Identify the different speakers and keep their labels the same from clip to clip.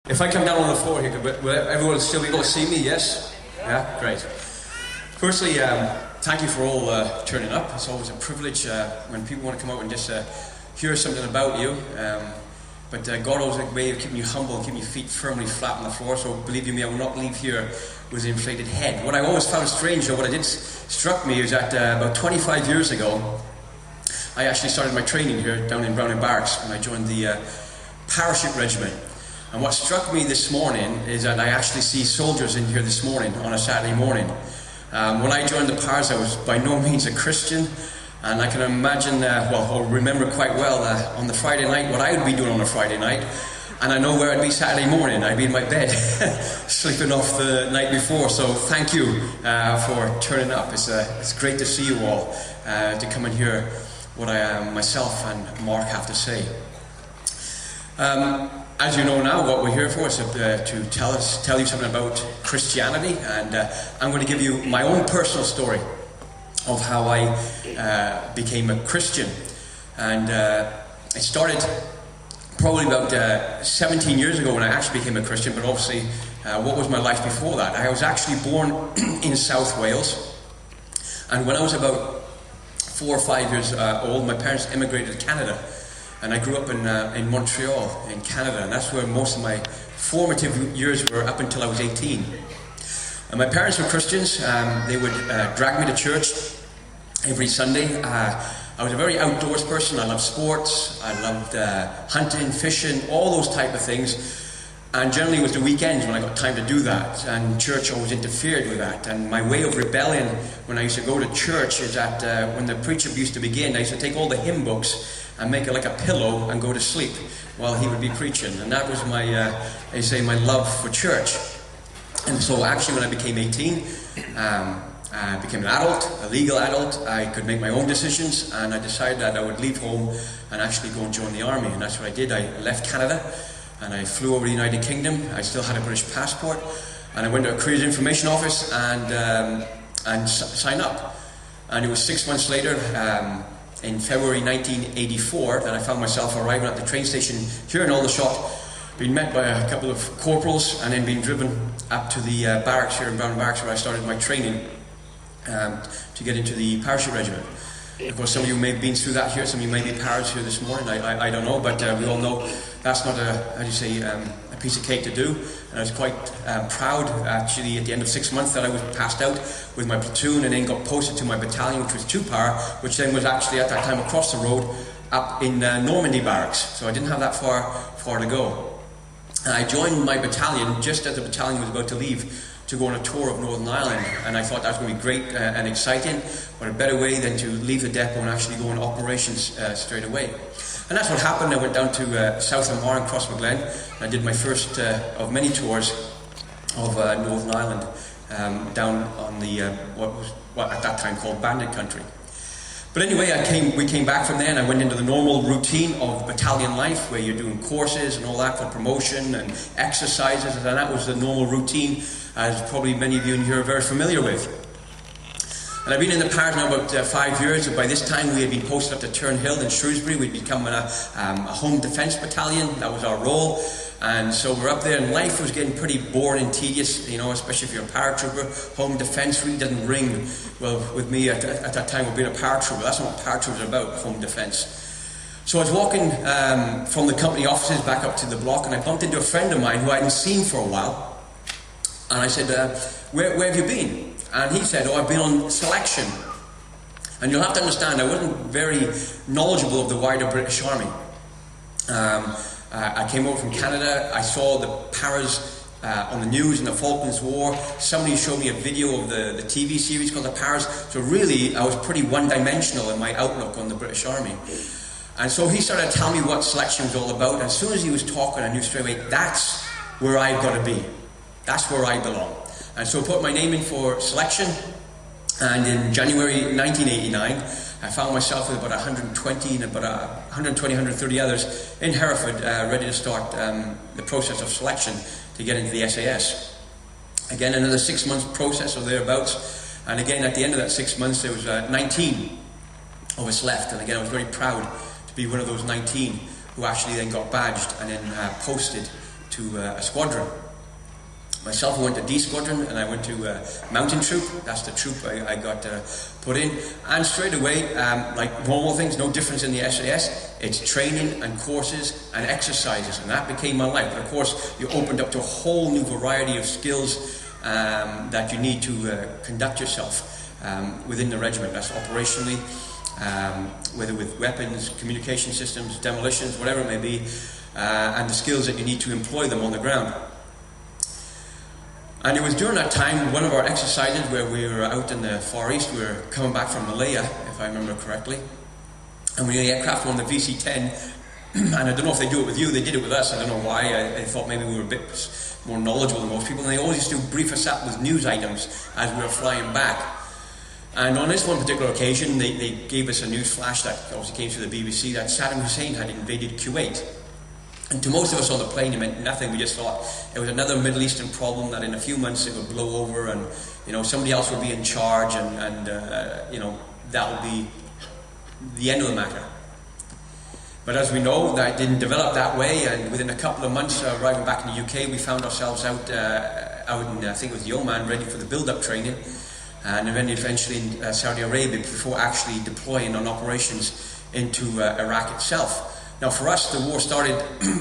Speaker 1: If I come down on the floor here, will everyone still be able to see me? Yes? Yeah? Great. Firstly, thank you for all turning up. It's always a privilege when people want to come out and just hear something about you. But God always has a way of keeping you humble and keeping your feet firmly flat on the floor. So believe you me, I will not leave here with an inflated head. What I always found strange, or what struck me, is that about 25 years ago, I actually started my training here down in Browning Barracks, and I joined the parachute regiment. And what struck me this morning is that I actually see soldiers in here this morning on a Saturday morning. When I joined the Pars, I was by no means a Christian, and I can imagine, or remember quite well, on the Friday night, what I would be doing on a Friday night, and I know where I'd be Saturday morning. I'd be in my bed, sleeping off the night before. So thank you for turning up. It's great to see you all, to come and hear what myself and Mark have to say. As you know now, what we're here for is to tell you something about Christianity, and I'm going to give you my own personal story of how I became a Christian. And it started probably about 17 years ago when I actually became a Christian, but obviously what was my life before that? I was actually born in South Wales, and when I was about 4 or 5 years old, my parents immigrated to Canada. And I grew up in Montreal, in Canada, and that's where most of my formative years were up until I was 18. And my parents were Christians. They would drag me to church every Sunday. I was a very outdoors person. I loved sports. I loved hunting, fishing, all those type of things. And generally it was the weekends when I got time to do that, and church always interfered with that. And my way of rebelling when I used to go to church is that when the preacher used to begin, I used to take all the hymn books and make it like a pillow and go to sleep while he would be preaching. And that was my love for church. And so actually when I became 18, I became an adult, a legal adult. I could make my own decisions, and I decided that I would leave home and actually go and join the army. And that's what I did. I left Canada and I flew over to the United Kingdom. I still had a British passport, and I went to a careers information office and signed up. And it was 6 months later, in February 1984, that I found myself arriving at the train station here in Aldershot, being met by a couple of corporals, and then being driven up to the barracks here in Browning Barracks, where I started my training to get into the parachute regiment. Of course, some of you may have been through that here, some of you may be parents here this morning, I don't know, but we all know that's not a piece of cake to do. And I was quite proud, actually, at the end of 6 months that I was passed out with my platoon, and then got posted to my battalion, which was 2-Par, which then was actually at that time across the road up in Normandy Barracks. So I didn't have that far to go. And I joined my battalion just as the battalion was about to leave to go on a tour of Northern Ireland, and I thought that was going to be great and exciting, but a better way than to leave the depot and actually go on operations straight away. And that's what happened. I went down to South Armagh and Crossmaglen, and I did my first of many tours of Northern Ireland, down on the what at that time called Bandit Country. But anyway, we came back from there, and I went into the normal routine of battalion life, where you're doing courses and all that for promotion and exercises, and that was the normal routine, as probably many of you in here are very familiar with. And I've been in the Pars now about 5 years, and by this time we had been posted up to Turnhill in Shrewsbury. We'd become a home defence battalion. That was our role. And so we're up there, and life was getting pretty boring and tedious, especially if you're a paratrooper. Home defence really doesn't ring well with me at that time of being a paratrooper. That's not what paratroopers are about, home defence. So I was walking from the company offices back up to the block, and I bumped into a friend of mine who I hadn't seen for a while. And I said, where have you been? And he said, I've been on selection. And you'll have to understand, I wasn't very knowledgeable of the wider British Army. I came over from Canada. I saw the Pars on the news in the Falklands War. Somebody showed me a video of the TV series called The Pars. So really, I was pretty one-dimensional in my outlook on the British Army. And so he started telling me what selection was all about. And as soon as he was talking, I knew straight away, that's where I've got to be. That's where I belong. And so I put my name in for selection, and in January 1989, I found myself with about 120 and about 130 others in Hereford, ready to start the process of selection to get into the SAS. Again, another 6 months process or thereabouts, and again at the end of that 6 months there was 19 of us left, and again I was very proud to be one of those 19 who actually then got badged and then posted to a squadron. Myself, I went to D Squadron, and I went to Mountain Troop. That's the troop I got put in. And straight away, like normal things, no difference in the SAS. It's training and courses and exercises, and that became my life. But of course, you opened up to a whole new variety of skills that you need to conduct yourself within the regiment. That's operationally, whether with weapons, communication systems, demolitions, whatever it may be, and the skills that you need to employ them on the ground. And it was during that time, one of our exercises where we were out in the Far East, we were coming back from Malaya, if I remember correctly, and we had the aircraft on the VC-10, and I don't know if they do it with you, they did it with us, I don't know why, I thought maybe we were a bit more knowledgeable than most people, and they always used to brief us up with news items as we were flying back. And on this one particular occasion, they gave us a news flash that obviously came through the BBC that Saddam Hussein had invaded Kuwait. And to most of us on the plane, it meant nothing. We just thought it was another Middle Eastern problem that in a few months it would blow over, and somebody else would be in charge, and that would be the end of the matter. But as we know, that didn't develop that way, and within a couple of months arriving back in the UK, we found ourselves out in, I think it was Oman, ready for the build-up training, and then eventually in Saudi Arabia before actually deploying on operations into Iraq itself. Now for us, the war started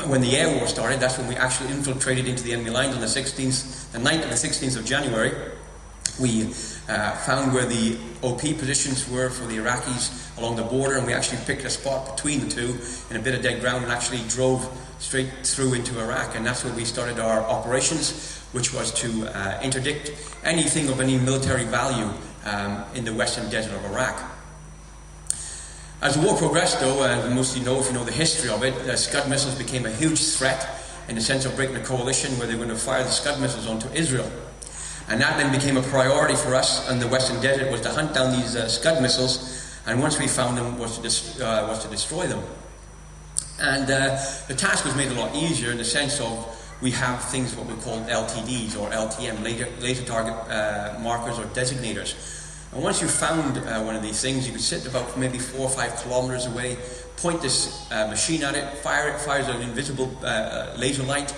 Speaker 1: when the air war started. That's when we actually infiltrated into the enemy lines on the 9th and the 16th of January. We found where the OP positions were for the Iraqis along the border, and we actually picked a spot between the two in a bit of dead ground and actually drove straight through into Iraq. And that's where we started our operations, which was to interdict anything of any military value in the western desert of Iraq. As the war progressed, though, and most of you know, if you know the history of it, Scud missiles became a huge threat in the sense of breaking a coalition where they were going to fire the Scud missiles onto Israel. And that then became a priority for us in the Western Desert, was to hunt down these Scud missiles, and once we found them, was to destroy them. And the task was made a lot easier in the sense of we have things what we call LTDs or LTM, laser target markers or designators. And once you found one of these things, you could sit about maybe 4 or 5 kilometers away, point this machine at it, fires an invisible laser light,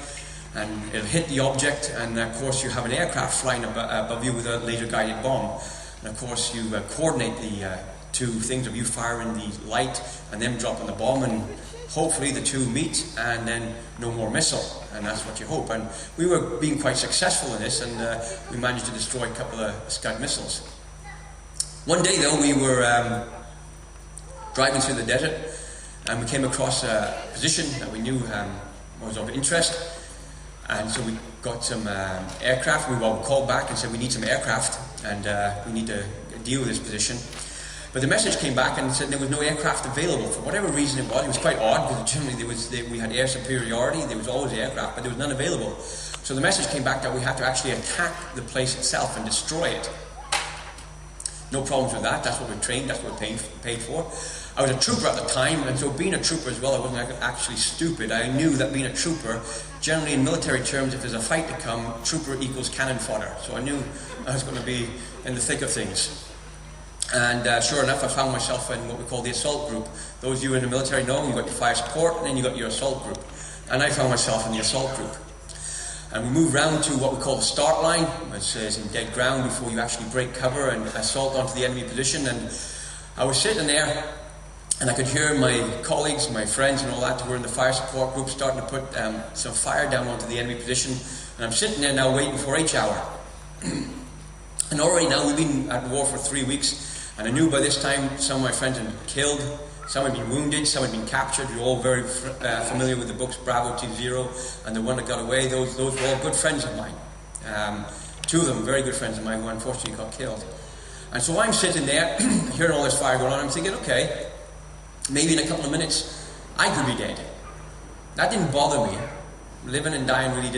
Speaker 1: and it'll hit the object, and of course you have an aircraft flying above you with a laser guided bomb. And of course you coordinate the two things of you firing the light and them dropping the bomb, and hopefully the two meet and then no more missile, and that's what you hope. And we were being quite successful in this, and we managed to destroy a couple of Scud missiles. One day though, we were driving through the desert, and we came across a position that we knew was of interest, and so we got some aircraft. We called back and said we need some aircraft, and we need to deal with this position. But the message came back and said there was no aircraft available. For whatever reason it was quite odd, because generally we had air superiority, there was always aircraft, but there was none available. So the message came back that we had to actually attack the place itself and destroy it. No problems with that, that's what we're trained, that's what we're paid for. I was a trooper at the time, and so being a trooper as well, I wasn't actually stupid. I knew that being a trooper, generally in military terms, if there's a fight to come, trooper equals cannon fodder. So I knew I was going to be in the thick of things. And sure enough, I found myself in what we call the assault group. Those of you in the military know, you've got your fire support, and then you've got your assault group. And I found myself in the assault group. And we moved round to what we call the start line, which is in dead ground before you actually break cover and assault onto the enemy position. And I was sitting there, and I could hear my colleagues, my friends and all that who were in the fire support group starting to put some fire down onto the enemy position. And I'm sitting there now waiting for H hour. And already now we've been at war for 3 weeks, and I knew by this time some of my friends had been killed, some had been wounded, some had been captured. You're all very familiar with the books Bravo Team Zero and the one that got away. Those were all good friends of mine. 2 of them very good friends of mine who unfortunately got killed. And so I'm sitting there hearing all this fire going on. I'm thinking, okay, maybe in a couple of minutes I could be dead. That didn't bother me. Living and dying really